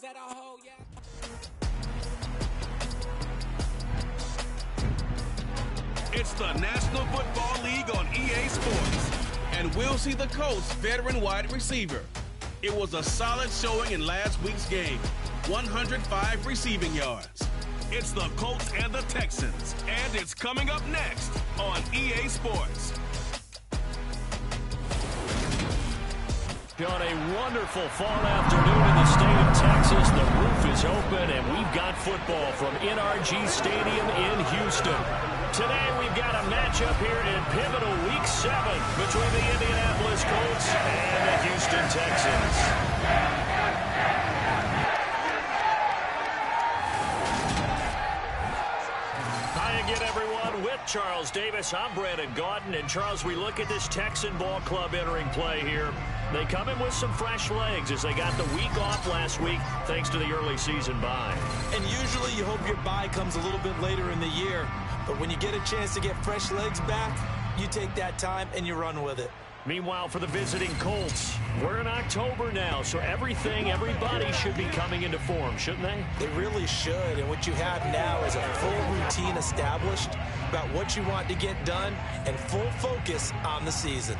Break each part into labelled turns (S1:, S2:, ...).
S1: that a hoe, yeah?
S2: It's the National Football League on EA Sports. And we'll see the Colts veteran wide receiver. It was a solid showing in last week's game. 105 receiving yards. It's the Colts and the Texans. And it's coming up next on EA Sports.
S3: On a wonderful fall afternoon in the state of Texas, the roof is open, and we've got football from NRG Stadium in Houston. Today, we've got a matchup here in pivotal Week 7 between the Indianapolis Colts and the Houston Texans. Hi again, everyone. With Charles Davis, I'm Brandon Gaudin. And, Charles, we look at this Texan ball club entering play here. They come in with some fresh legs as they got the week off last week thanks to the early season bye.
S4: And usually you hope your bye comes a little bit later in the year. But when you get a chance to get fresh legs back, you take that time and you run with it.
S3: Meanwhile, for the visiting Colts, we're in October now, so everybody should be coming into form, shouldn't they?
S4: They really should, and what you have now is a full routine established about what you want to get done and full focus on the season.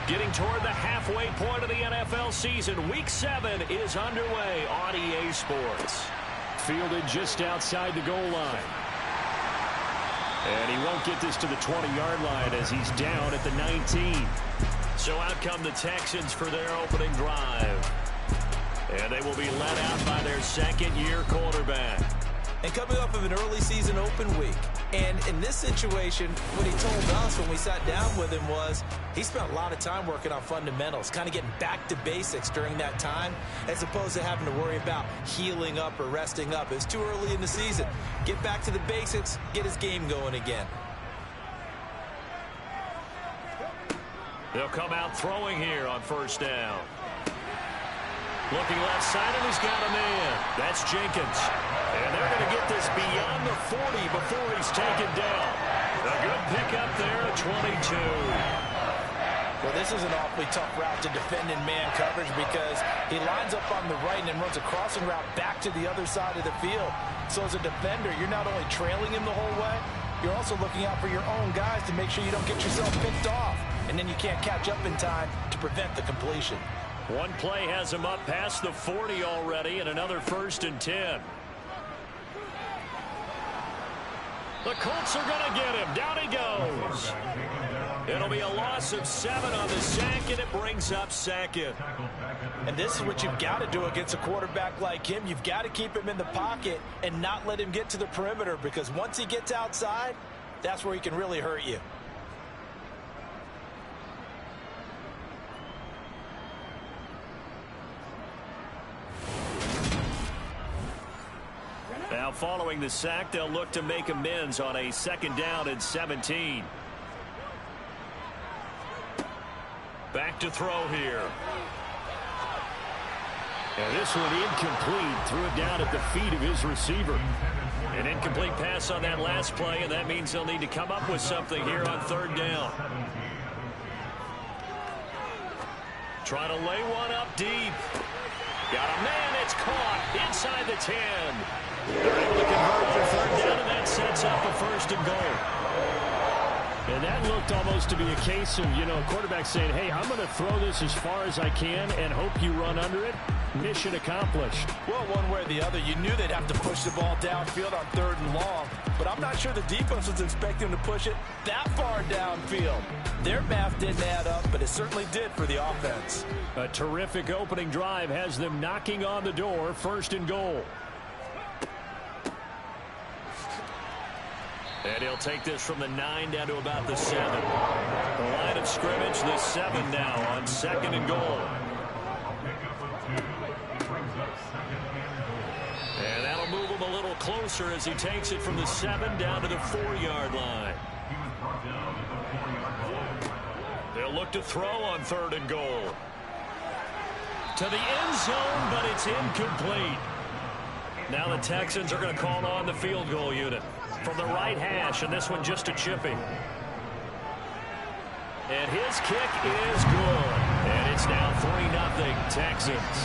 S3: Getting toward the halfway point of the NFL season, Week 7 is underway on EA Sports. Fielded just outside the goal line. And he won't get this to the 20-yard line as he's down at the 19. So out come the Texans for their opening drive. And they will be led out by their second-year quarterback.
S4: And coming off of an early season open week. And in this situation, what he told us when we sat down with him was he spent a lot of time working on fundamentals, kind of getting back to basics during that time, as opposed to having to worry about healing up or resting up. It's too early in the season. Get back to the basics, get his game going again.
S3: They'll come out throwing here on first down. Looking left side, and he's got a man. That's Jenkins. And they're going to get this beyond the 40 before he's taken down. A good pickup there at 22.
S4: Well, this is an awfully tough route to defend in man coverage because he lines up on the right and then runs a crossing route back to the other side of the field. So as a defender, you're not only trailing him the whole way, you're also looking out for your own guys to make sure you don't get yourself picked off. And then you can't catch up in time to prevent the completion.
S3: One play has him up past the 40 already, and another 1st and 10. The Colts are going to get him. Down he goes. It'll be a loss of 7 on the sack, and it brings up second.
S4: And this is what you've got to do against a quarterback like him. You've got to keep him in the pocket and not let him get to the perimeter, because once he gets outside, that's where he can really hurt you.
S3: Now following the sack, they'll look to make amends on a 2nd down and 17. Back to throw here. And this one incomplete. Threw it down at the feet of his receiver. An incomplete pass on that last play, and that means they'll need to come up with something here on 3rd down. Trying to lay one up deep. Got a man, it's caught inside the 10. They're able to convert for 3rd down, and that sets up a 1st and goal. And that looked almost to be a case of, a quarterback saying, hey, I'm going to throw this as far as I can and hope you run under it. Mission accomplished.
S4: Well, one way or the other, you knew they'd have to push the ball downfield on 3rd and long. But I'm not sure the defense was expecting them to push it that far downfield. Their math didn't add up, but it certainly did for the offense.
S3: A terrific opening drive has them knocking on the door. 1st and goal. And he'll take this from the 9 down to about the 7. The line of scrimmage, the 7 now on 2nd and goal. And that'll move him a little closer as he takes it from the 7 down to the 4-yard line. They'll They'll look to throw on 3rd and goal. To the end zone, but it's incomplete. Now the Texans are going to call on the field goal unit from the right hash, and this one just a chipping. And his kick is good. And it's now 3-0 Texans.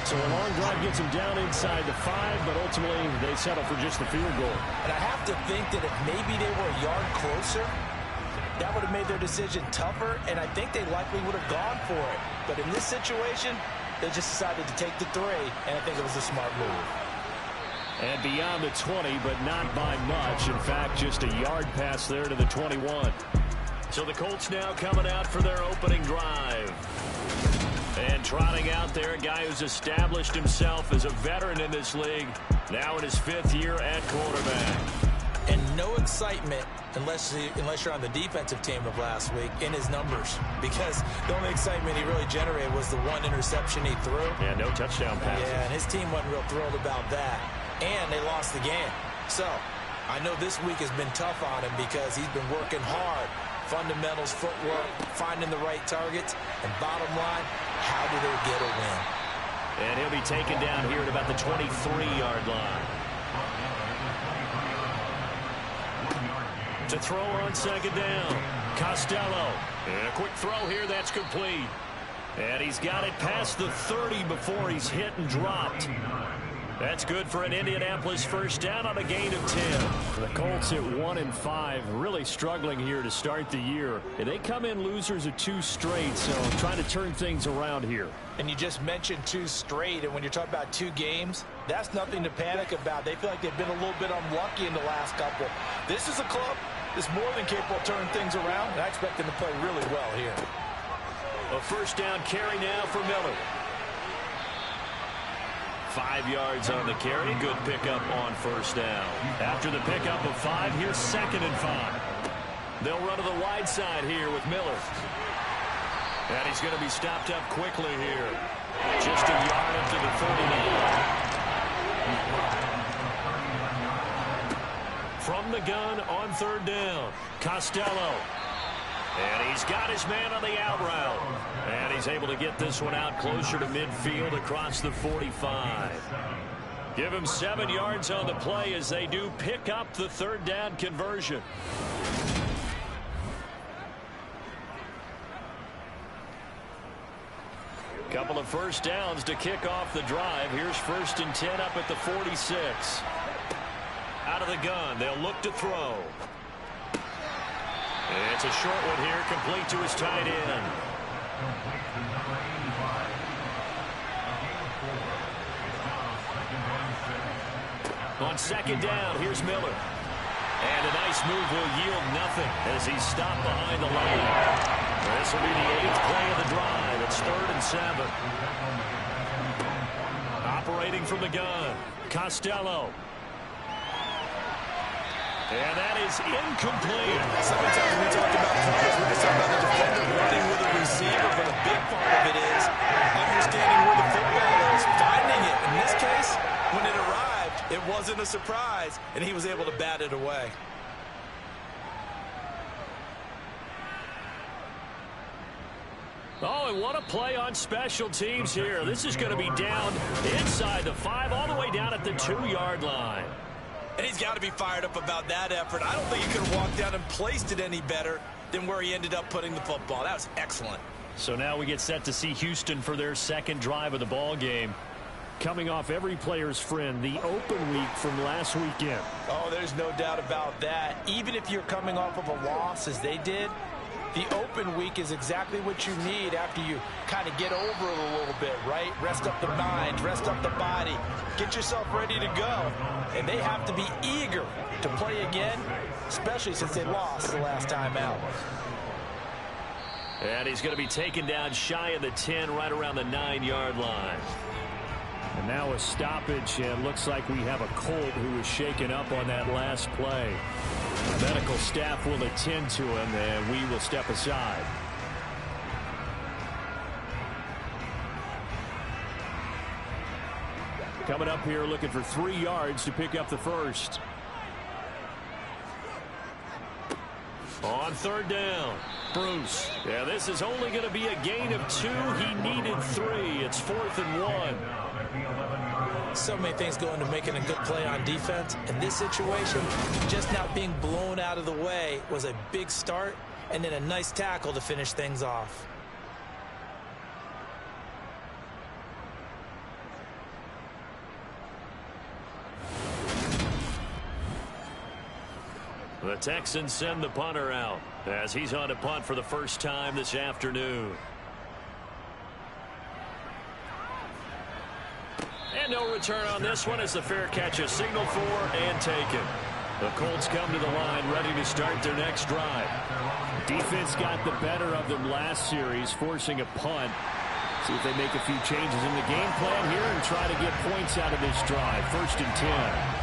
S1: So a long drive gets them down inside the 5, but ultimately they settle for just the field goal.
S4: And I have to think that if maybe they were a yard closer, that would have made their decision tougher, and I think they likely would have gone for it. But in this situation, they just decided to take the 3, and I think it was a smart move.
S1: And beyond the 20, but not by much. In fact, just a yard pass there to the 21.
S3: So the Colts now coming out for their opening drive. And trotting out there, a guy who's established himself as a veteran in this league, now in his 5th year at quarterback.
S4: And no excitement unless you're on the defensive team of last week in his numbers, because the only excitement he really generated was the 1 interception he threw.
S1: Yeah, no touchdown pass.
S4: Yeah, and his team wasn't real thrilled about that. And they lost the game. So I know this week has been tough on him because he's been working hard. Fundamentals, footwork, finding the right targets, and bottom line, how do they get a win?
S3: And he'll be taken down here at about the 23-yard line. To throw on 2nd down, Costello. And a quick throw here, that's complete. And he's got it past the 30 before he's hit and dropped. That's good for an Indianapolis 1st down on a gain of 10.
S1: The Colts at 1-5, really struggling here to start the year. And they come in losers of 2 straight, so trying to turn things around here.
S4: And you just mentioned 2 straight, and when you're talking about 2 games, that's nothing to panic about. They feel like they've been a little bit unlucky in the last couple. This is a club that's more than capable of turning things around, and I expect them to play really well here.
S3: A 1st down carry now for Miller. 5 yards on the carry. Good pickup on 1st down. After the pickup of 5, here's 2nd and 5. They'll run to the wide side here with Miller. And he's going to be stopped up quickly here. Just a yard up to the 39. From the gun on 3rd down, Costello. And he's got his man on the out route. And he's able to get this one out closer to midfield across the 45. Give him 7 yards on the play as they do pick up the 3rd down conversion. Couple of 1st downs to kick off the drive. Here's 1st and 10 up at the 46. Out of the gun, they'll look to throw. It's a short one here, complete to his tight end. On 2nd down, here's Miller. And a nice move will yield nothing as he's stopped behind the line. This will be the 8th play of the drive. It's 3rd and 7. Operating from the gun, Costello. And that is incomplete.
S4: Sometimes we talk about players, we're just talking about the defender running with a receiver, but a big part of it is understanding where the football is, finding it. In this case, when it arrived, it wasn't a surprise, and he was able to bat it away.
S3: Oh, and what a play on special teams here. This is going to be down inside the 5, all the way down at the 2-yard line.
S4: And he's got to be fired up about that effort. I don't think he could have walked down and placed it any better than where he ended up putting the football. That was excellent.
S1: So now we get set to see Houston for their 2nd drive of the ball game. Coming off every player's friend, the open week from last weekend.
S4: Oh, there's no doubt about that. Even if you're coming off of a loss as they did, the open week is exactly what you need after you kind of get over it a little bit, right? Rest up the mind, rest up the body, get yourself ready to go. And they have to be eager to play again, especially since they lost the last time out.
S3: And he's going to be taken down shy of the 10, right around the 9-yard line.
S1: And now a stoppage, and looks like we have a Colt who was shaken up on that last play. The medical staff will attend to him, and we will step aside. Coming up here looking for 3 yards to pick up the 1st.
S3: On 3rd down,
S1: Bruce.
S3: Yeah, this is only going to be a gain of 2. He needed 3. It's 4th and 1.
S4: So many things go into making a good play on defense. In this situation, just not being blown out of the way was a big start, and then a nice tackle to finish things off.
S3: The Texans send the punter out as he's on to punt for the first time this afternoon. And no return on this one as the fair catch is signaled for and taken. The Colts come to the line ready to start their next drive.
S1: Defense got the better of them last series, forcing a punt. See if they make a few changes in the game plan here and try to get points out of this drive. 1st and 10.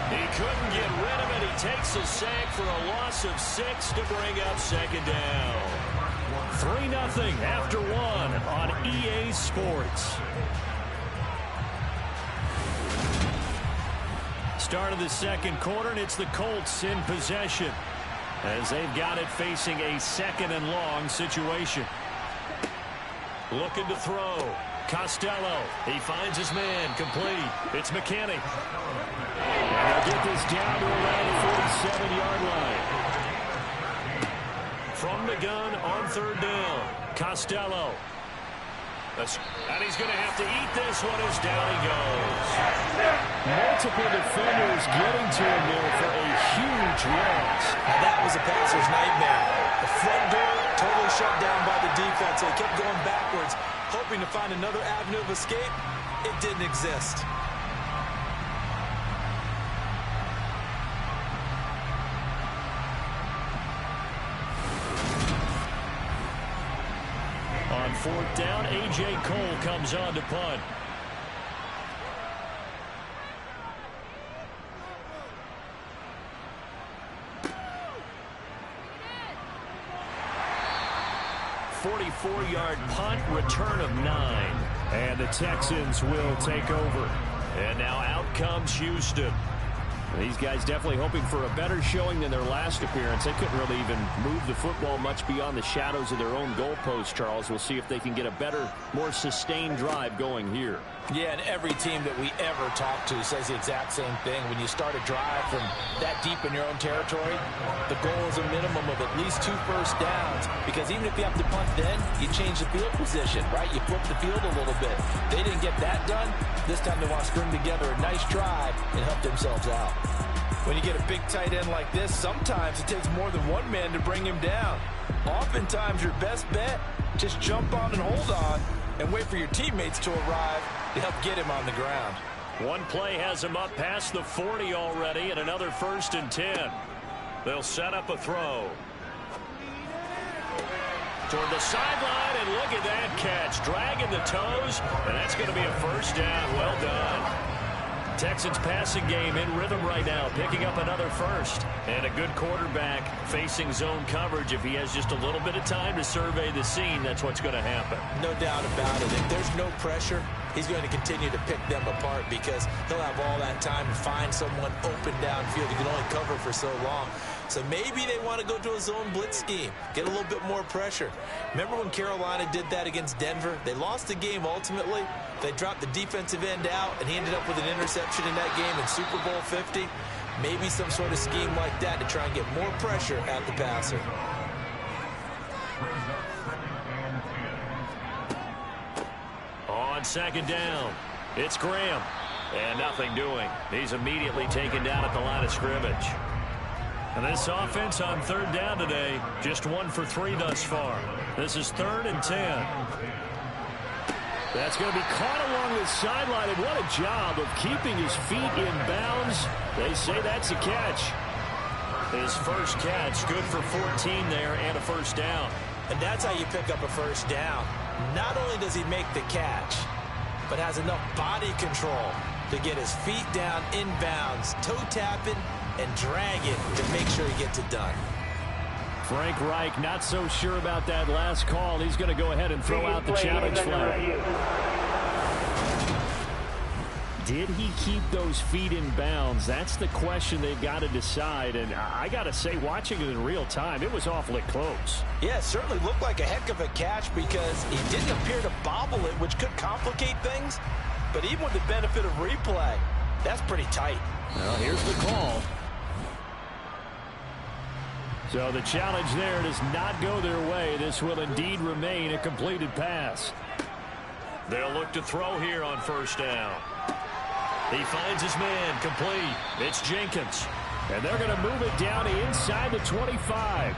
S3: He couldn't get rid of it. He takes a sack for a loss of 6 to bring up 2nd down. 3-0 after 1 on EA Sports.
S1: Start of the second quarter, and it's the Colts in possession as they've got it facing a 2nd and long situation.
S3: Looking to throw. Costello. He finds his man. Complete. It's McKinney.
S1: And they'll get this down to around the 47-yard line.
S3: From the gun on 3rd down. Costello. And he's going to have to eat this one as down he goes.
S1: Multiple defenders getting to him there for a huge loss.
S4: Now that was a passer's nightmare. The front door totally shut down by the defense. They kept going backwards, hoping to find another avenue of escape. It didn't exist.
S3: On 4th down, A.J. Cole comes on to punt. .44-yard punt, return of 9.
S1: And the Texans will take over.
S3: And now out comes Houston.
S1: These guys definitely hoping for a better showing than their last appearance. They couldn't really even move the football much beyond the shadows of their own goalpost, Charles. We'll see if they can get a better, more sustained drive going here.
S4: Yeah, and every team that we ever talk to says the exact same thing. When you start a drive from that deep in your own territory, the goal is a minimum of at least 2 first downs. Because even if you have to punt then, you change the field position, right? You flip the field a little bit. They didn't get that done. This time they want to string together a nice drive and help themselves out. When you get a big tight end like this, sometimes it takes more than one man to bring him down. Oftentimes your best bet, just jump on and hold on and wait for your teammates to arrive to help get him on the ground.
S3: One play has him up past the 40 already, and another 1st and 10. They'll set up a throw. Toward the sideline, and look at that catch. Dragging the toes, and that's going to be a 1st down. Well done. Texans passing game in rhythm right now, picking up another 1st. And a good quarterback facing zone coverage. If he has just a little bit of time to survey the scene, that's what's going to happen.
S4: No doubt about it. If there's no pressure, he's going to continue to pick them apart because he'll have all that time to find someone open downfield. He can only cover for so long. So maybe they want to go to a zone blitz scheme, get a little bit more pressure. Remember when Carolina did that against Denver? They lost the game ultimately. They dropped the defensive end out, and he ended up with an interception in that game in Super Bowl 50. Maybe some sort of scheme like that to try and get more pressure at the passer.
S3: On 2nd down, it's Graham. And nothing doing. He's immediately taken down at the line of scrimmage. And this offense on 3rd down today, just 1 for 3 thus far. This is 3rd and 10.
S1: That's going to be caught along the sideline, and what a job of keeping his feet in bounds. They say that's a catch.
S3: His first catch, good for 14 there and a 1st down.
S4: And that's how you pick up a 1st down. Not only does he make the catch, but has enough body control to get his feet down in bounds, toe tapping, and drag it to make sure he gets it done.
S1: Frank Reich not so sure about that last call. He's going to go ahead and throw out the challenge flag. did he keep those feet in bounds? That's the question they've got to decide. And I got to say, watching it in real time, it was awfully close.
S4: Yeah, it certainly looked like a heck of a catch because he didn't appear to bobble it, which could complicate things. But even with the benefit of replay, that's pretty tight.
S1: Well, here's the call. So the challenge there does not go their way. This will indeed remain a completed pass.
S3: They'll look to throw here on first down. He finds his man, complete. It's Jenkins.
S1: And they're going to move it down inside the 25.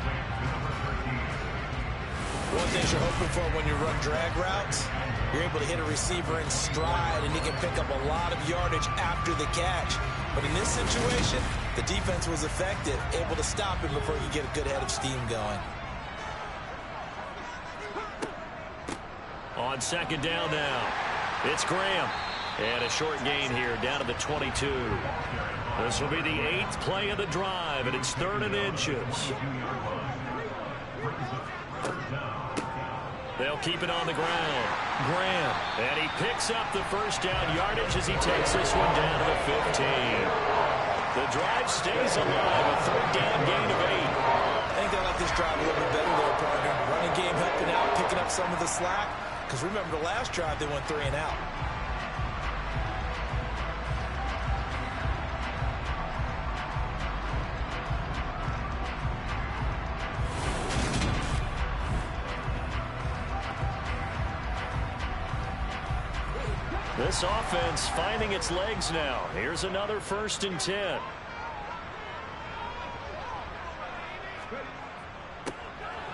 S4: One thing you're hoping for when you run drag routes, you're able to hit a receiver in stride, and he can pick up a lot of yardage after the catch. But in this situation, the defense was effective, able to stop him before he could get a good head of steam going.
S3: On second down now, it's Graham. And a short gain here down to the 22. This will be the 8th play of the drive, and it's 3rd and inches. They'll keep it on the ground. Graham. And he picks up the first down yardage as he takes this one down to the 15. The drive stays alive, a 3rd down gain of 8.
S4: I think they like this drive a little bit better there, partner. Running game helping out, picking up some of the slack. Because remember, the last drive, they went 3 and out.
S3: This offense finding its legs now. Here's another 1st and 10.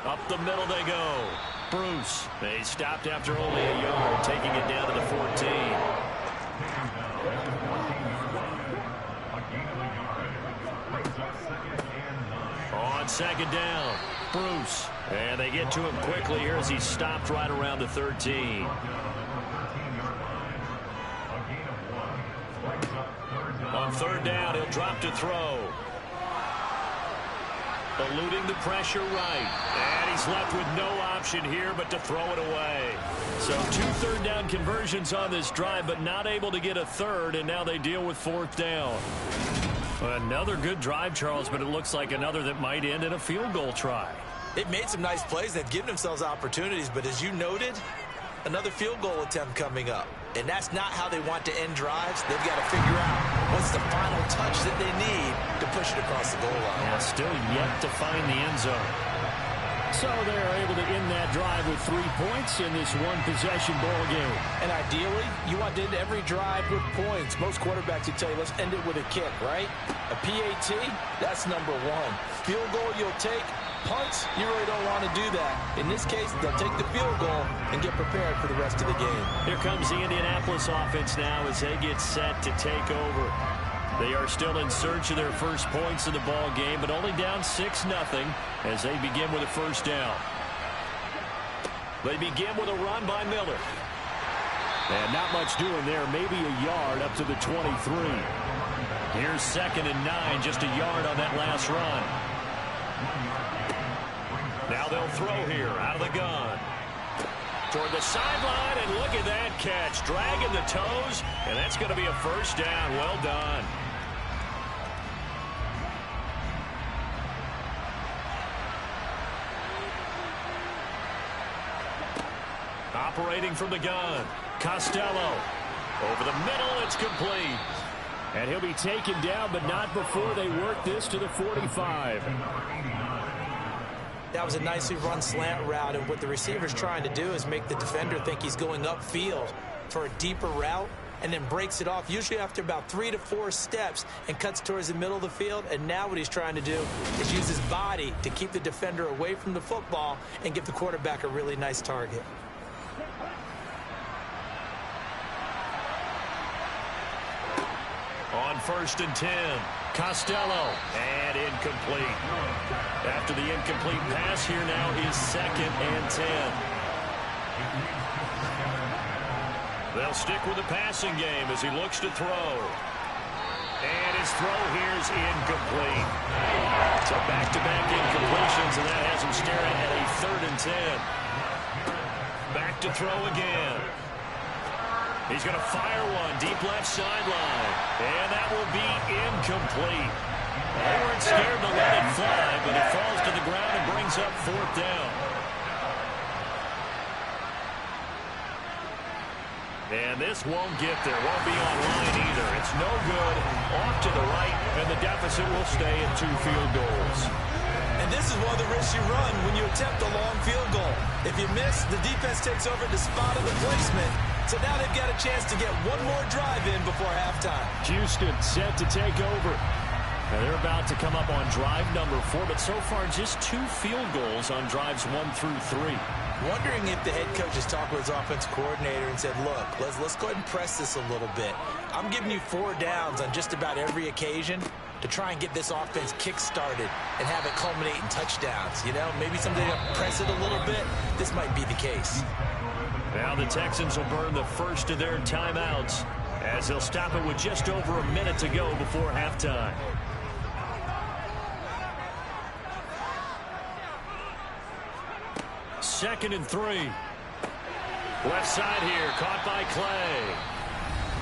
S3: Up the middle they go. Bruce. They stopped after only a yard, taking it down to the 14. On second down, Bruce. And they get to him quickly here as he stopped right around the 13. On 3rd down, he'll drop to throw. Eluding the pressure right. And he's left with no option here but to throw it away. So 2 3rd down conversions on this drive, but not able to get a 3rd, and now they deal with 4th down. Another good drive, Charles, but it looks like another that might end in a field goal try.
S4: They've made some nice plays. They've given themselves opportunities, but as you noted, another field goal attempt coming up. And that's not how they want to end drives. They've got to figure out what's the final touch that they need to push it across the goal line.
S1: Yeah, still yet to find the end zone. So they're able to end that drive with 3 points in this one-possession ball game.
S4: And ideally, you want to end every drive with points. Most quarterbacks would tell you, let's end it with a kick, right? A PAT, that's number 1. Field goal you'll take. Punts, you really don't want to do that. In this case, they'll take the field goal and get prepared for the rest of the game.
S3: Here comes the Indianapolis offense now as they get set to take over. They are still in search of their first points in the ball game, but only down 6-0 as they begin with a 1st down. They begin with a run by Miller.
S1: And not much doing there, maybe a yard up to the 23.
S3: Here's 2nd and 9, just a yard on that last run. Now they'll throw here out of the gun. Toward the sideline, and look at that catch. Dragging the toes, and that's going to be a 1st down. Well done. Operating from the gun, Costello. Over the middle, it's complete.
S1: And he'll be taken down, but not before they work this to the 45.
S4: That was a nicely run slant route, and what the receiver's trying to do is make the defender think he's going upfield for a deeper route, and then breaks it off, usually after about 3 to 4 steps, and cuts towards the middle of the field. And now what he's trying to do is use his body to keep the defender away from the football and give the quarterback a really nice target.
S3: On 1st and 10, Costello, and incomplete. After the incomplete pass, here now is 2nd and 10. They'll stick with the passing game as he looks to throw. And his throw here is incomplete. So back-to-back incompletions, and that has him staring at a 3rd and 10. Back to throw again. He's going to fire one deep left sideline. And that will be incomplete. They weren't scared to let it fly, but it falls to the ground and brings up 4th down. And this won't get there. Won't be online either. It's no good. Off to the right, and the deficit will stay at 2 field goals.
S4: And this is one of the risks you run when you attempt a long field goal. If you miss, the defense takes over the spot of the placement. So now they've got a chance to get one more drive in before halftime.
S1: Houston set to take over. Now they're about to come up on drive number 4, but so far just 2 field goals on drives 1 through 3.
S4: Wondering if the head coach has talked with his offensive coordinator and said, look, let's go ahead and press this a little bit. I'm giving you 4 downs on just about every occasion to try and get this offense kick-started and have it culminate in touchdowns. You know, maybe someday to press it a little bit. This might be the case.
S3: Now the Texans will burn the first of their timeouts as they'll stop it with just over a minute to go before halftime. Second and 3. Left side here, caught by Clay.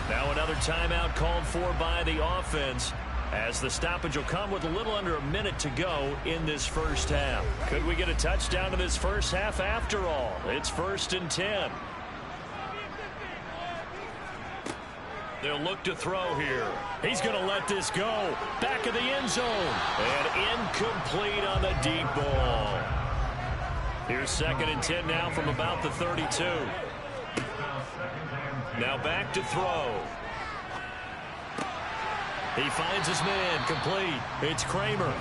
S3: Now another timeout called for by the offense as the stoppage will come with a little under a minute to go in this first half. Could we get a touchdown in this first half after all? It's 1st and 10. They'll look to throw here. He's going to let this go. Back of the end zone. And incomplete on the deep ball. Here's 2nd and 10 now from about the 32. Now back to throw. He finds his man, complete. It's Kramer.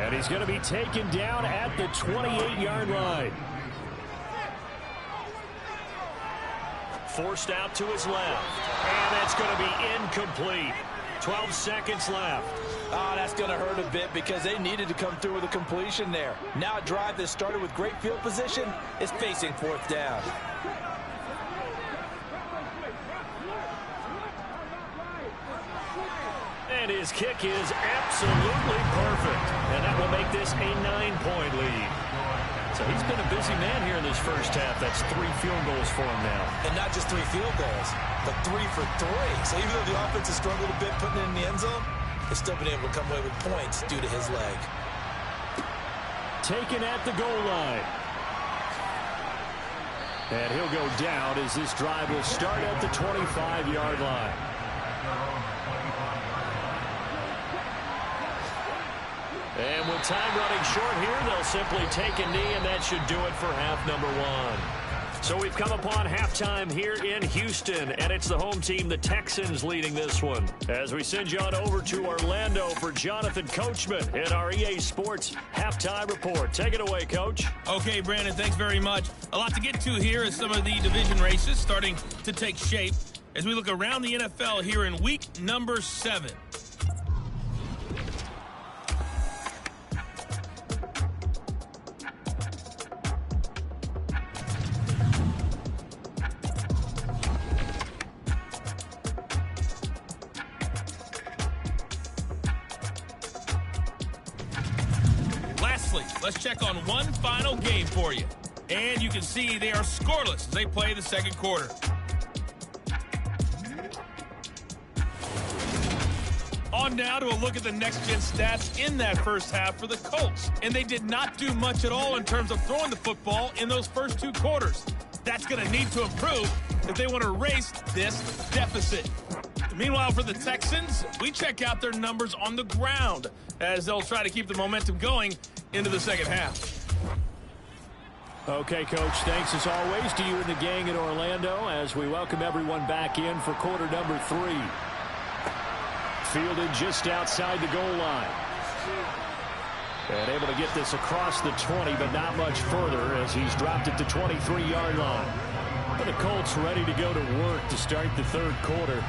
S3: And he's going to be taken down at the 28-yard line. Forced out to his left. And that's going to be incomplete. 12 seconds left.
S4: Oh, that's going to hurt a bit because they needed to come through with a completion there. Now a drive that started with great field position is facing 4th down.
S3: And his kick is absolutely perfect. And that will make this a 9-point lead. So he's been a busy man here in this first half. That's 3 field goals for him now.
S4: And not just 3 field goals, but 3 for 3. So even though the offense has struggled a bit putting it in the end zone, they've still been able to come away with points due to his leg.
S1: Taken at the goal line. And he'll go down as this drive will start at the 25-yard line.
S3: And with time running short here, they'll simply take a knee, and that should do it for half number 1. So we've come upon halftime here in Houston, and it's the home team, the Texans, leading this one. As we send you on over to Orlando for Jonathan Coachman in our EA Sports Halftime Report. Take it away, Coach.
S2: Okay, Brandon, thanks very much. A lot to get to here as some of the division races starting to take shape as we look around the NFL here in week number 7. Let's check on one final game for you. And you can see they are scoreless as they play the second quarter. On now to a look at the next-gen stats in that first half for the Colts. And they did not do much at all in terms of throwing the football in those first 2 quarters. That's going to need to improve if they want to erase this deficit. Meanwhile, for the Texans, we check out their numbers on the ground as they'll try to keep the momentum going into the second half.
S1: Okay, Coach, thanks as always to you and the gang in Orlando as we welcome everyone back in for quarter number 3. Fielded just outside the goal line. And able to get this across the 20, but not much further as he's dropped it to 23-yard line. But the Colts ready to go to work to start the third quarter.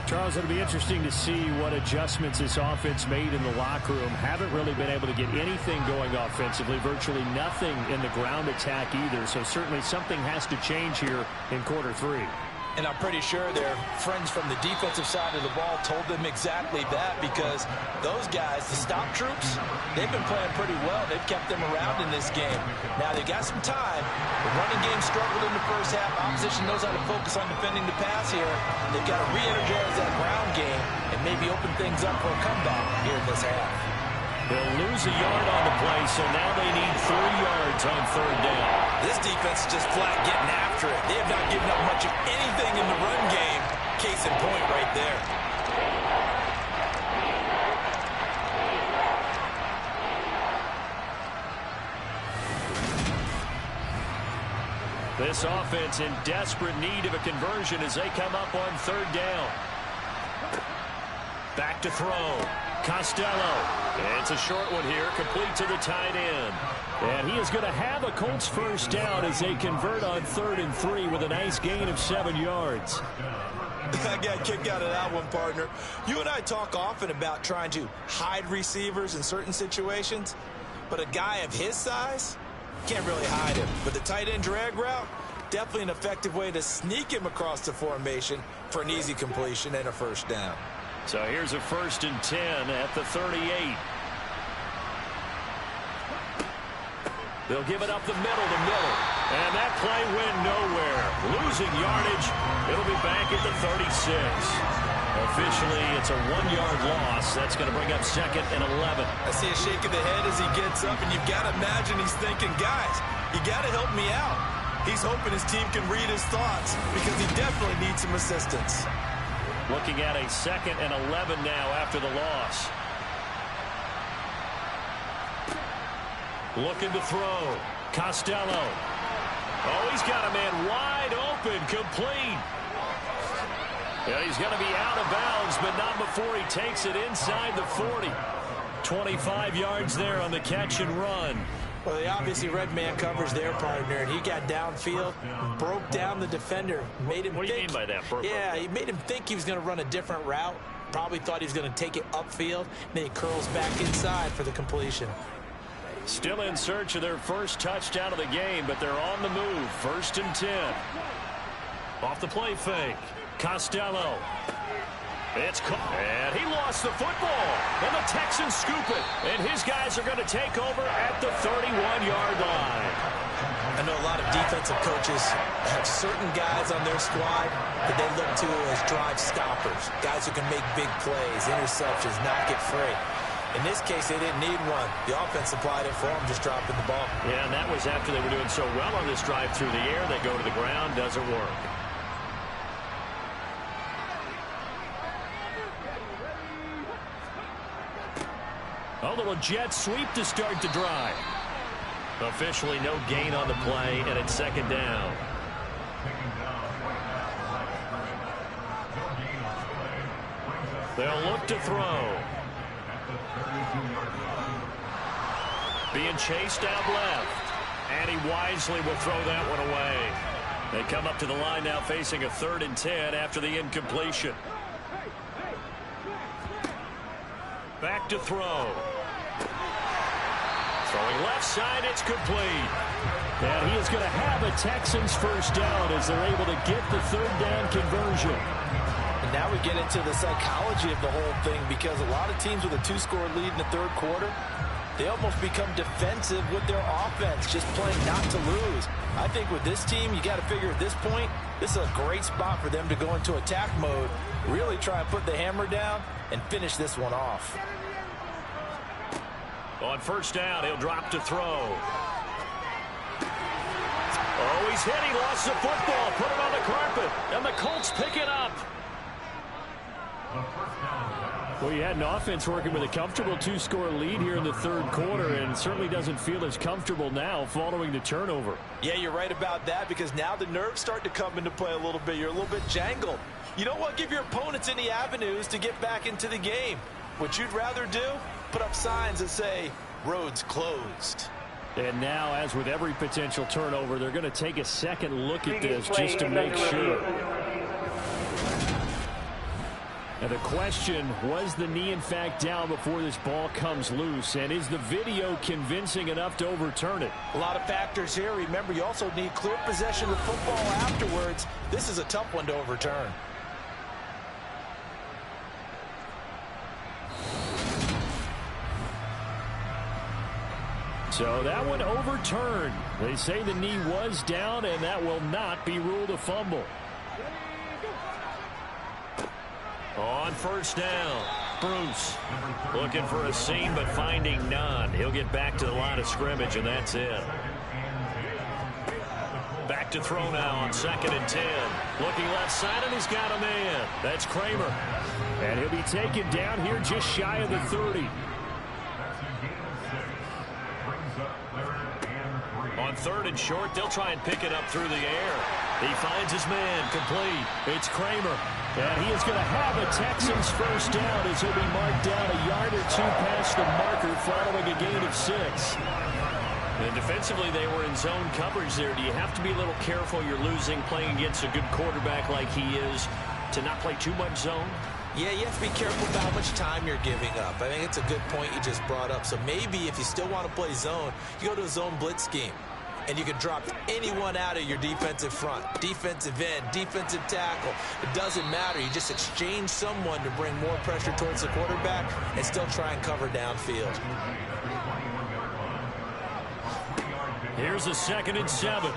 S1: Charles, it'll be interesting to see what adjustments this offense made in the locker room. Haven't really been able to get anything going offensively, virtually nothing in the ground attack either. So certainly something has to change here in quarter 3.
S4: And I'm pretty sure their friends from the defensive side of the ball told them exactly that, because those guys, the stop troops, they've been playing pretty well. They've kept them around in this game. Now, they've got some time. The running game struggled in the first half. Opposition knows how to focus on defending the pass here. They've got to re-energize that ground game and maybe open things up for a comeback here in this half.
S1: They'll lose a yard on the play, so now they need 3 yards on 3rd down.
S4: This defense is just flat getting after it. They have not given up much of anything in the run game. Case in point right there.
S1: This offense in desperate need of a conversion as they come up on 3rd down. Back to throw. Costello. It's a short one here, complete to the tight end. And he is going to have a Colts 1st down as they convert on 3rd and 3 with a nice gain of 7 yards.
S4: I got a kick out of that one, partner. You and I talk often about trying to hide receivers in certain situations, but a guy of his size can't really hide him. But the tight end drag route, definitely an effective way to sneak him across the formation for an easy completion and a 1st down.
S1: So here's a 1st and 10 at the 38. They'll give it up the middle to Miller. And that play went nowhere. Losing yardage. It'll be back at the 36. Officially, it's a 1-yard loss. That's going to bring up 2nd and 11.
S4: I see a shake of the head as he gets up, and you've got to imagine he's thinking, guys, you got to help me out. He's hoping his team can read his thoughts because he definitely needs some assistance.
S1: Looking at a 2nd and 11 now after the loss. Looking to throw. Costello. Oh, he's got a man wide open, complete. Yeah, he's going to be out of bounds, but not before he takes it inside the 40. 25 yards there on the catch and run.
S4: Well, they obviously read man coverage their partner, and he got downfield, broke down the defender, made him
S1: What do you mean by that?
S4: Yeah, he made him think he was going to run a different route. Probably thought he was going to take it upfield. Then he curls back inside for the completion.
S1: Still in search of their 1st touchdown of the game, but they're on the move. 1st and 10. Off the play fake. Costello. It's caught. And he lost the football. And the Texans scoop it. And his guys are going to take over at the 31-yard line.
S4: I know a lot of defensive coaches have certain guys on their squad that they look to as drive stoppers. Guys who can make big plays, interceptions, knock it free. In this case, they didn't need one. The offense supplied it for them, just dropping the ball.
S1: Yeah, and that was after they were doing so well on this drive through the air. They go to the ground, doesn't work. A little jet sweep to start the drive. Officially no gain on the play, and it's 2nd down. They'll look to throw. Being chased out left. And he wisely will throw that one away. They come up to the line now facing a 3rd and 10 after the incompletion. Back to throw. Throwing left side, it's complete. And he is going to have a Texans 1st down as they're able to get the 3rd down conversion.
S4: And now we get into the psychology of the whole thing, because a lot of teams with a 2-score lead in the 3rd quarter, they almost become defensive with their offense, just playing not to lose. I think with this team, you got to figure at this point, this is a great spot for them to go into attack mode, really try and put the hammer down and finish this one off.
S1: On 1st down, he'll drop to throw. Oh, he's hit. He lost the football. Put it on the carpet. And the Colts pick it up. Well, you had an offense working with a comfortable 2-score lead here in the 3rd quarter, and certainly doesn't feel as comfortable now following the turnover.
S4: Yeah, you're right about that, because now the nerves start to come into play a little bit. You're a little bit jangled. You don't want to give your opponents any avenues to get back into the game. What you'd rather do, put up signs that say, roads closed.
S1: And now, as with every potential turnover, they're going to take a second look at this just to make sure. And the question, was the knee in fact down before this ball comes loose? And is the video convincing enough to overturn it?
S4: A lot of factors here. Remember, you also need clear possession of the football afterwards. This is a tough one to overturn.
S1: So that one overturned. They say the knee was down, and that will not be ruled a fumble. On first down, Bruce looking for a seam but finding none. He'll get back to the line of scrimmage, and that's it. Back to throw now on 2nd and 10. Looking left side, and he's got a man. That's Kramer. And he'll be taken down here just shy of the 30. On 3rd and short, they'll try and pick it up through the air. He finds his man, complete. It's Kramer. And he is going to have a Texans first down as he'll be marked down a yard or two past the marker following a gain of 6. And defensively, they were in zone coverage there. Do you have to be a little careful? You're losing playing against a good quarterback like he is to not play too much zone?
S4: Yeah, you have to be careful about how much time you're giving up. I think it's a good point you just brought up. So maybe if you still want to play zone, you go to a zone blitz scheme. And you can drop anyone out of your defensive front. Defensive end, defensive tackle. It doesn't matter. You just exchange someone to bring more pressure towards the quarterback and still try and cover downfield.
S1: Here's a 2nd and 7.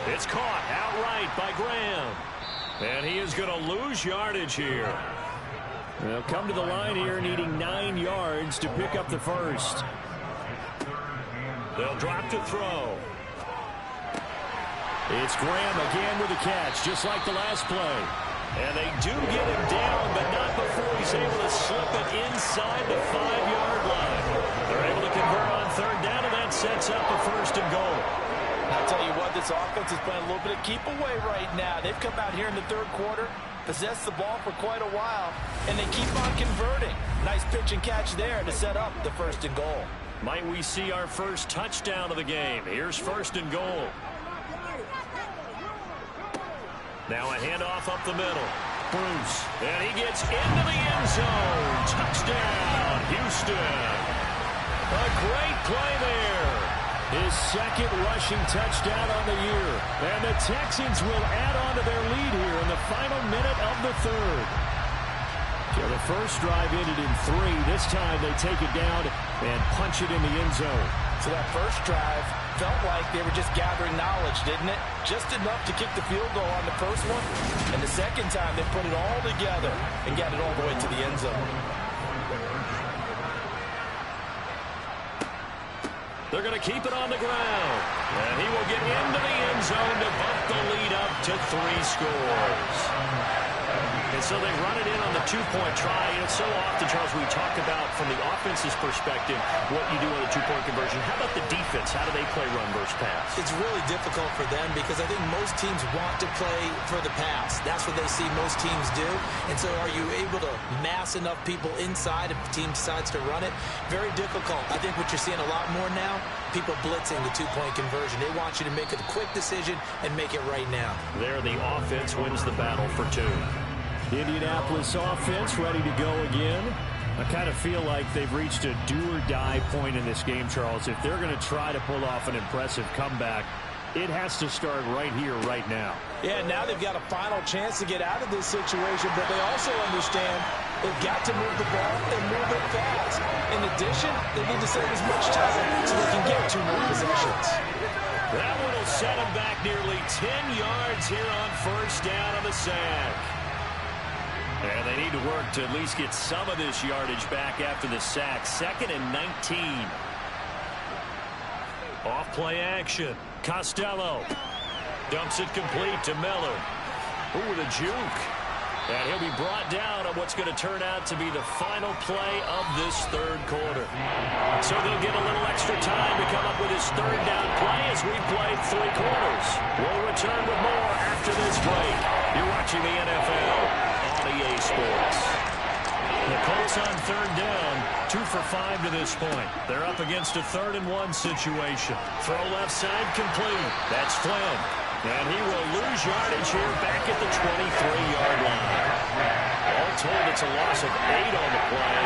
S1: It's caught outright by Graham. And he is going to lose yardage here. They'll come to the line here needing 9 yards to pick up the first. They'll drop to throw. It's Graham again with a catch, just like the last play. And they do get him down, but not before he's able to slip it inside the 5-yard line. They're able to convert on 3rd down, and that sets up a 1st and goal.
S4: I'll tell you what, this offense is playing a little bit of keep away right now. They've come out here in the 3rd quarter, possessed the ball for quite a while, and they keep on converting. Nice pitch and catch there to set up the 1st and goal.
S1: Might we see our first touchdown of the game? Here's 1st and goal. Now a handoff up the middle. Bruce, and he gets into the end zone. Touchdown, Houston. A great play there. His 2nd rushing touchdown on the year. And the Texans will add on to their lead here in the final minute of the 3rd. So the first drive ended in 3. This time they take it down and punch it in the end zone.
S4: So that first drive felt like they were just gathering knowledge, didn't it? Just enough to kick the field goal on the first one. And the second time they put it all together and got it all the way to the end zone.
S1: They're going to keep it on the ground. And he will get into the end zone to bump the lead up to 3 scores. And so they run it in on the 2-point try. And it's so often, Charles, we talk about from the offense's perspective what you do on the 2-point conversion. How about the defense? How do they play run versus pass?
S4: It's really difficult for them because I think most teams want to play for the pass. That's what they see most teams do. And so are you able to mass enough people inside if the team decides to run it? Very difficult. I think what you're seeing a lot more now, people blitzing the 2-point conversion. They want you to make a quick decision and make it right now.
S1: There, the offense wins the battle for 2. Indianapolis offense ready to go again. I kind of feel like they've reached a do-or-die point in this game, Charles. If they're going to try to pull off an impressive comeback, it has to start right here, right now.
S4: Yeah, now they've got a final chance to get out of this situation, but they also understand they've got to move the ball and move it fast. In addition, they need to save as much time so they can get 2 more possessions.
S1: That one will set them back nearly 10 yards here on first down on the sack. And they need to work to at least get some of this yardage back after the sack. 2nd and 19. Off play action. Costello dumps it complete to Miller. Ooh, the juke. And he'll be brought down on what's going to turn out to be the final play of this 3rd quarter. So they'll get a little extra time to come up with his 3rd down play as we play 3 quarters. We'll return with more after this break. You're watching the NFL on EA Sports. The Colts on 3rd down, 2 for 5 to this point. They're up against a 3rd and 1 situation. Throw left side complete. That's Flynn. And he will lose yardage here back at the 23-yard line.
S3: All told, it's a loss of 8 on the play.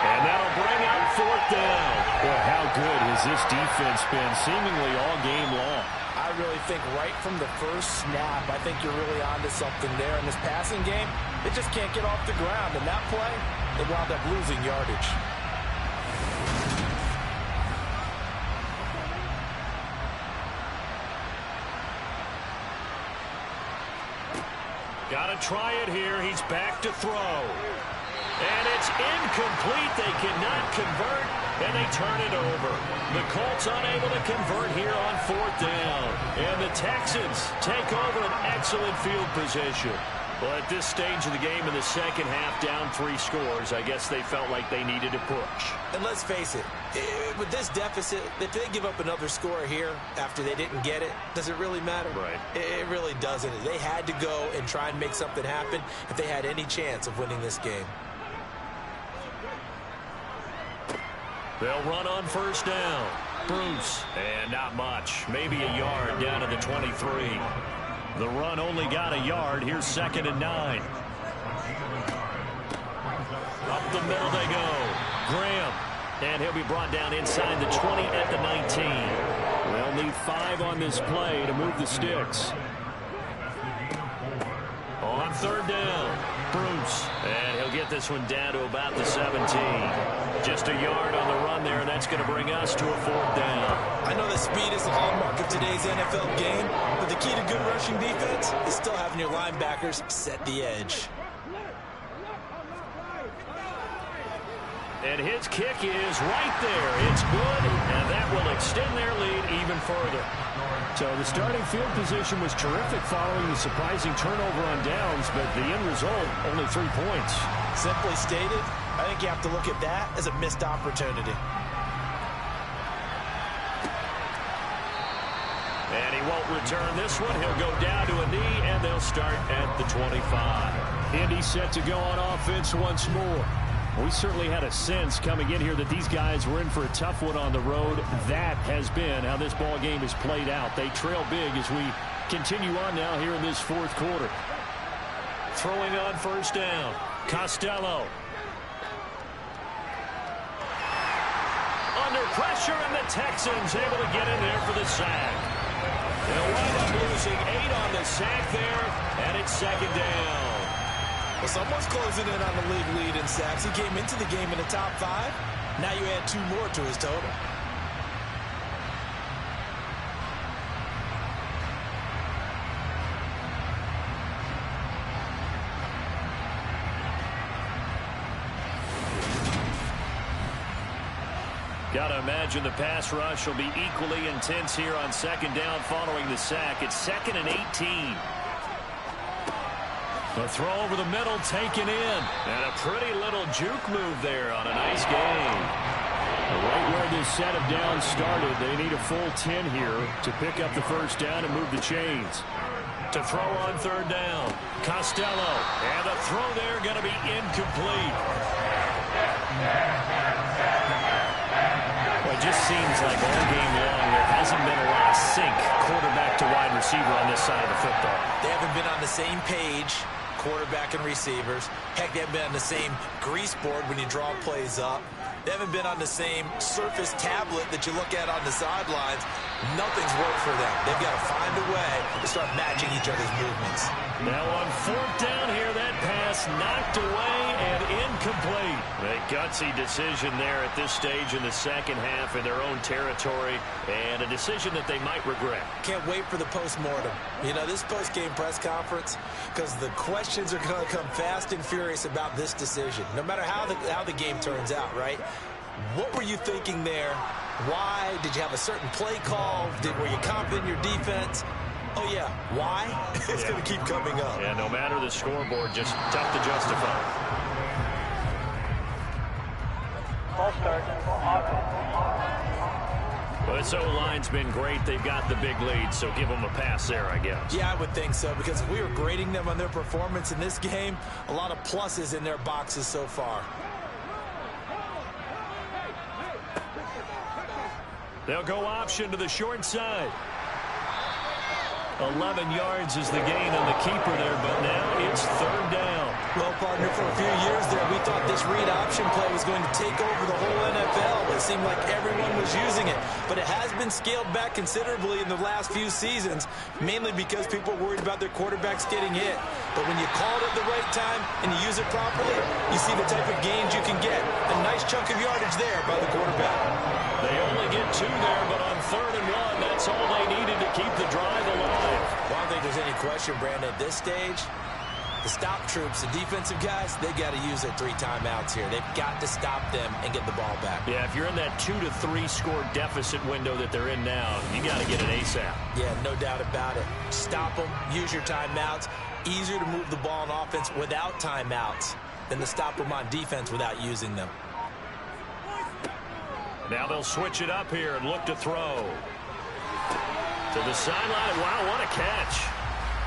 S3: And that'll bring up 4th down.
S1: Well, how good has this defense been seemingly all game long?
S4: I really think right from the first snap, I think you're really onto something there. In this passing game, they just can't get off the ground. And that play, they wound up losing yardage.
S3: Got to try it here. He's back to throw. And it's incomplete. They cannot convert, and they turn it over. The Colts unable to convert here on 4th down. And the Texans take over an excellent field position. Well, at this stage of the game in the second half, down 3 scores, I guess they felt like they needed to push.
S4: And let's face it, with this deficit, if they give up another score here after they didn't get it, does it really matter?
S3: Right.
S4: It really doesn't. They had to go and try and make something happen if they had any chance of winning this game.
S3: They'll run on 1st down. Bruce. And not much. Maybe a yard down to the 23. The run only got a yard. Here's 2nd and 9. Up the middle they go. Graham. And he'll be brought down inside the 20 at the 19.
S1: They'll need 5 on this play to move the sticks.
S3: On 3rd down, Bruce. And he'll get this one down to about the 17. Just a yard on the run there, and that's going to bring us to a 4th down.
S4: I know that speed is the hallmark of today's NFL game, but the key to good rushing defense is still having your linebackers set the edge.
S3: And his kick is right there. It's good, and that will extend their lead even further.
S1: So the starting field position was terrific following the surprising turnover on downs, but the end result, only 3 points.
S4: Simply stated, I think you have to look at that as a missed opportunity.
S3: And he won't return this one. He'll go down to a knee, and they'll start at the 25.
S1: Indy set to go on offense once more. We certainly had a sense coming in here that these guys were in for a tough one on the road. That has been how this ball game has played out. They trail big as we continue on now here in this 4th quarter.
S3: Throwing on 1st down. Costello. Under pressure, and the Texans able to get in there for the sack. They'll wind up losing 8 on the sack there, and it's 2nd down.
S4: Well, someone's closing in on the league lead in sacks. He came into the game in the top 5. Now you add 2 more to his total.
S3: Got to imagine the pass rush will be equally intense here on 2nd down following the sack. It's 2nd and 18. The throw over the middle taken in. And a pretty little juke move there on a nice gain.
S1: Right where this set of downs started, they need a full 10 here to pick up the 1st down and move the chains.
S3: To throw on 3rd down, Costello. And the throw there going to be incomplete. Well, it just seems like all game long there hasn't been a lot of sync quarterback to wide receiver on this side of the football.
S4: They haven't been on the same page, quarterback and receivers. Heck, they haven't been on the same grease board when you draw plays up. They haven't been on the same surface tablet that you look at on the sidelines. Nothing's worked for them. They've got to find a way to start matching each other's movements.
S3: Now on 4th down here, that pass knocked away and incomplete. A gutsy decision there at this stage in the second half in their own territory, and a decision that they might regret.
S4: Can't wait for the post-mortem. You know, this post-game press conference, because the questions are going to come fast and furious about this decision, no matter how the game turns out, right? What were you thinking there? Why? Did you have a certain play call? Were you confident in your defense? Oh, yeah. Why? It's going to keep coming up.
S3: Yeah, no matter the scoreboard, just tough to justify.
S5: Ball start.
S3: Well, this O-line's been great. They've got the big lead, so give them a pass there, I guess.
S4: Yeah, I would think so, because if we were grading them on their performance in this game, a lot of pluses in their boxes so far.
S3: They'll go option to the short side. 11 yards is the gain on the keeper there, but now it's third down.
S4: Well, partner, for a few years there, we thought this read option play was going to take over the whole NFL. It seemed like everyone was using it, but it has been scaled back considerably in the last few seasons, mainly because people are worried about their quarterbacks getting hit. But when you call it at the right time and you use it properly, you see the type of gains you can get. A nice chunk of yardage there by the quarterback.
S3: They only get 2 there, but on 3rd and 1, that's all they needed to keep the drive alive.
S4: Well, I don't think there's any question, Brandon, at this stage, the stop troops, the defensive guys, they got to use their 3 timeouts here. They've got to stop them and get the ball back.
S3: Yeah, if you're in that 2 to 3 score deficit window that they're in now, you got to get it ASAP.
S4: Yeah, no doubt about it. Stop them, use your timeouts. Easier to move the ball on offense without timeouts than to stop them on defense without using them.
S3: Now they'll switch it up here and look to throw. To the sideline. Wow, what a catch.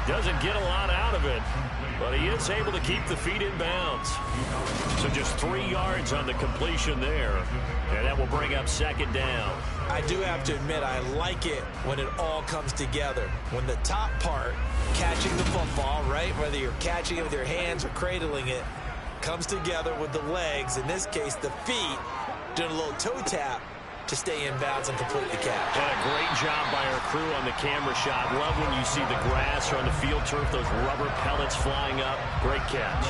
S3: Doesn't get a lot out of it, but he is able to keep the feet in bounds. So just 3 yards on the completion there, and that will bring up 2nd down.
S4: I do have to admit, I like it when it all comes together. When the top part, catching the football, right, whether you're catching it with your hands or cradling it, comes together with the legs, in this case the feet, doing a little toe tap to stay in bounds and complete the catch.
S3: And a great job by our crew on the camera shot. Love when you see the grass or on the field turf, those rubber pellets flying up. Great catch.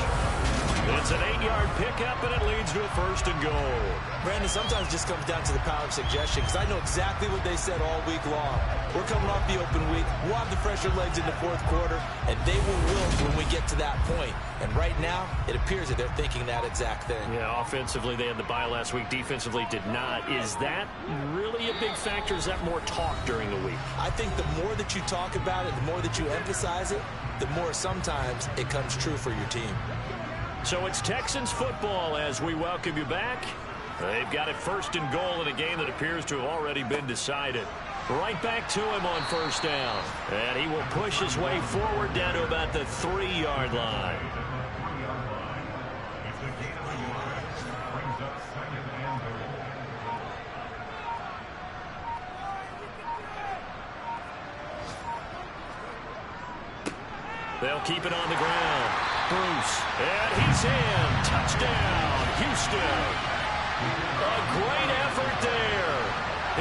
S3: It's an 8-yard pickup, and it leads to a 1st and goal.
S4: Brandon, sometimes it just comes down to the power of suggestion, because I know exactly what they said all week long. We're coming off the open week. We'll have the fresher legs in the 4th quarter, and they will wilt when we get to that point. And right now, it appears that they're thinking that exact thing.
S3: Yeah, offensively, they had the bye last week. Defensively, did not. Is that really a big factor? Is that more talk during the week?
S4: I think the more that you talk about it, the more that you emphasize it, the more sometimes it comes true for your team.
S3: So it's Texans football as we welcome you back. They've got it 1st and goal in a game that appears to have already been decided. Right back to him on 1st down. And he will push his way forward down to about the 3-yard line. They'll keep it on the ground. Bruce, and he's in. Touchdown, Houston. A great effort there.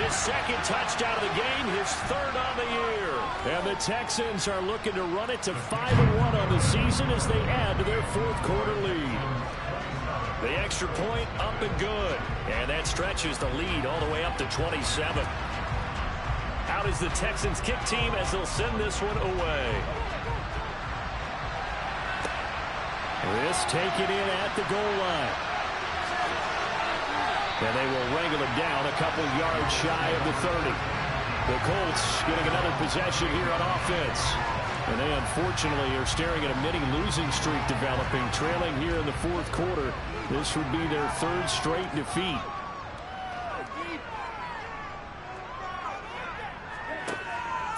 S3: His 2nd touchdown of the game, his 3rd on the year. And the Texans are looking to run it to 5-1 on the season as they add to their 4th quarter lead. The extra point up and good. And that stretches the lead all the way up to 27. Out is the Texans kick team as they'll send this one away. This taken in at the goal line. And they will wrangle him down a couple yards shy of the 30. The Colts getting another possession here on offense. And they unfortunately are staring at a mini losing streak developing, trailing here in the 4th quarter. This would be their 3rd straight defeat.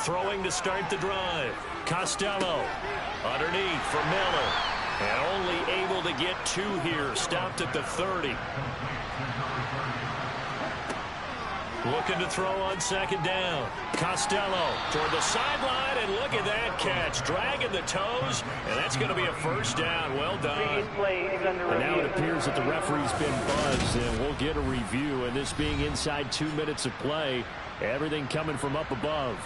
S3: Throwing to start the drive. Costello underneath for Miller. And only able to get 2 here. Stopped at the 30. Looking to throw on 2nd down. Costello toward the sideline, and look at that catch. Dragging the toes, and that's going to be a 1st down. Well done. And now it appears that the referee's been buzzed, and we'll get a review. And this being inside 2 minutes of play, everything coming from up above.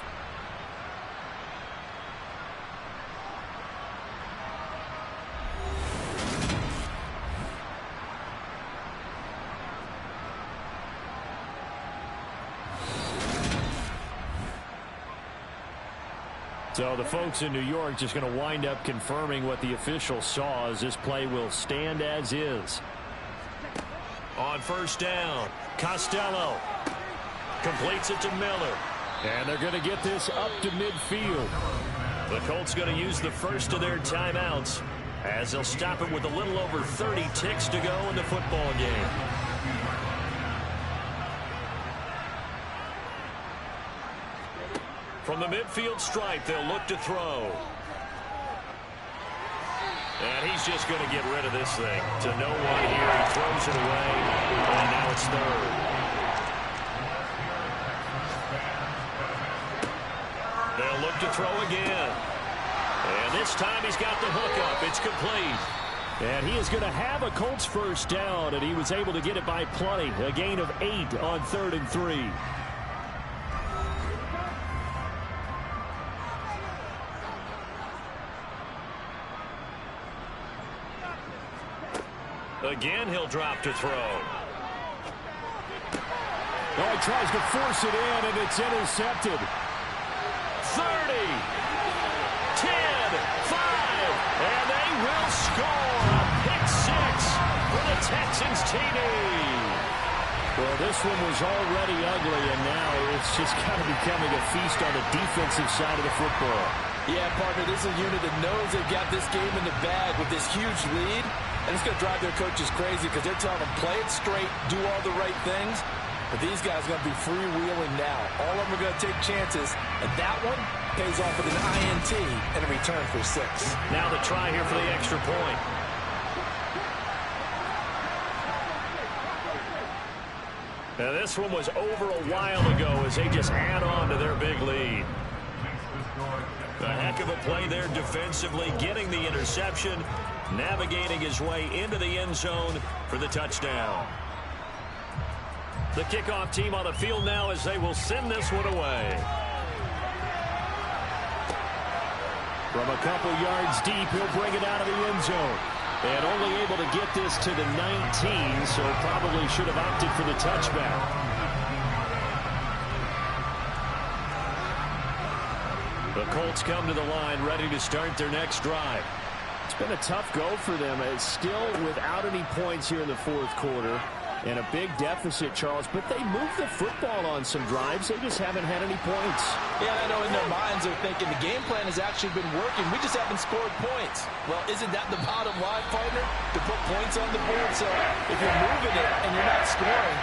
S3: So the folks in New York just going to wind up confirming what the official saw, as this play will stand as is. On 1st down, Costello completes it to Miller. And they're going to get this up to midfield. The Colts going to use the 1st of their timeouts as they'll stop it with a little over 30 ticks to go in the football game. From the midfield stripe, they'll look to throw. And he's just going to get rid of this thing. To no one here. He throws it away. And now it's 3rd. They'll look to throw again. And this time he's got the hookup. It's complete.
S1: And he is going to have a Colts first down, and he was able to get it by plenty. A gain of 8 on 3rd and 3.
S3: Again, he'll drop to throw.
S1: Oh, he tries to force it in, and it's intercepted.
S3: 30, 10, 5, and they will score a pick 6 for the Texans TD.
S1: Well, this one was already ugly, and now it's just kind of becoming a feast on the defensive side of the football.
S4: Yeah, partner, this is a unit that knows they've got this game in the bag with this huge lead, and it's going to drive their coaches crazy because they're telling them, play it straight, do all the right things. But these guys are going to be freewheeling now. All of them are going to take chances, and that one pays off with an INT and a return for 6.
S3: Now the try here for the extra point. Now this one was over a while ago as they just add on to their big lead. A heck of a play there defensively, getting the interception, navigating his way into the end zone for the touchdown. The kickoff team on the field now as they will send this one away.
S1: From a couple yards deep, he'll bring it out of the end zone. And only able to get this to the 19, so probably should have opted for the touchback. The Colts come to the line ready to start their next drive. It's been a tough go for them. It's still without any points here in the 4th quarter. And a big deficit, Charles, but they moved the football on some drives. They just haven't had any points.
S4: Yeah, I know in their minds they're thinking the game plan has actually been working. We just haven't scored points. Well, isn't that the bottom line, partner? To put points on the board. So if you're moving it and you're not scoring,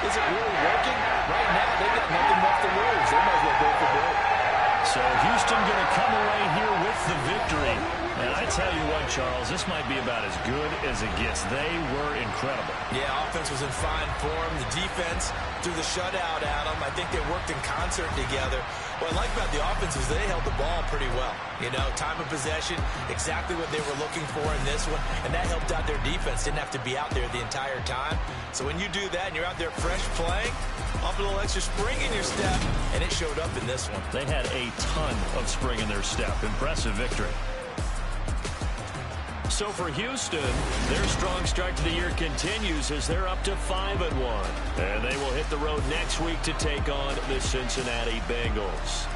S4: is it really working? Right now, they've got nothing left to lose. They might as well go for broke.
S3: So Houston going to come away here with the victory. And I tell you what, Charles, this might be about as good as it gets. They were incredible.
S4: Yeah, offense was in fine form. The defense threw the shutout at them. I think they worked in concert together. What I like about the offense is they held the ball pretty well. You know, time of possession, exactly what they were looking for in this one. And that helped out their defense. Didn't have to be out there the entire time. So when you do that and you're out there fresh playing, off a little extra spring in your step, and it showed up in this one.
S3: They had a ton of spring in their step. Impressive victory. So for Houston, their strong start to the year continues as they're up to 5-1. And they will hit the road next week to take on the Cincinnati Bengals.